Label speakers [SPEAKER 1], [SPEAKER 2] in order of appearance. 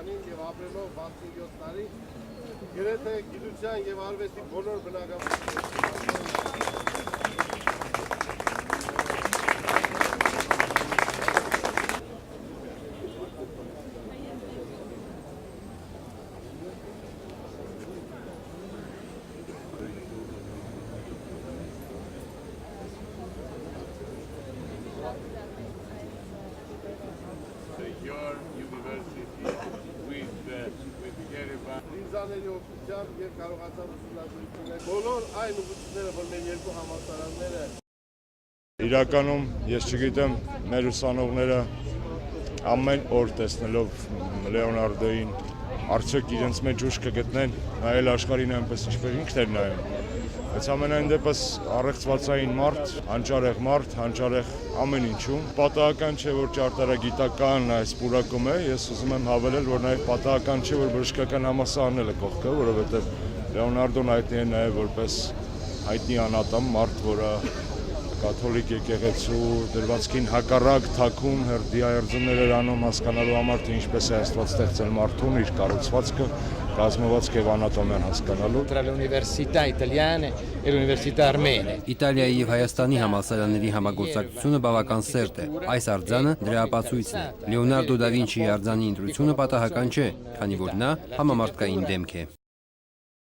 [SPEAKER 1] թվականին եւ ապրելով 67 տարի գրեթե գիտության եւ արվեստի բոլոր բնագավառներում
[SPEAKER 2] your university with Yerevan.
[SPEAKER 1] Դիզայների օգնությամբ եւ կարողացավ ուսումնասիրություններ բոլոր այն ուղղությունները, որ մեր երկու համալսարանները
[SPEAKER 3] Իրականում ես չգիտեմ մեր ուսանողները ամեն օր տեսնելով Լեոնարդոին արդյոք իրենց մեջ ուժ կգտնեն նայել աշխարհին այնպես ինչպես ինքն էր նայում բայց ամենայն դեպս առեղծվածային մարդ, հանճարեղ ամեն ինչում պատահական չէ որ ճարտարագիտական այս պուրակում է ես ուզում եմ հավելել որ նաև պատահական չէ որ բժշկական համալսարանն էլ է կողքը որովհետև Լեոնարդոն հայտնի է նաև որպես հայտնի անատամ մարդ որը կաթոլիկ եկեղեցու դրվածքին հակառակ թաքուն հրդիհայերձումներ էր անում հասկանալու համար թե ինչպես է Աստված ստեղծել մարդուն իր կառուցվածքը կազմվածք եւ անատոմիան հասկանալու
[SPEAKER 4] tra le università italiane e le università armene
[SPEAKER 5] Իտալիայի եւ Հայաստանի համալսարանների համագործակցությունը բավական սերտ է այս արձանը դրա ապացույցն է Լեոնարդո դա Վինչիի արձանի ընտրությունը պատահական չէ քանի որ նա համամարտկային դեմք է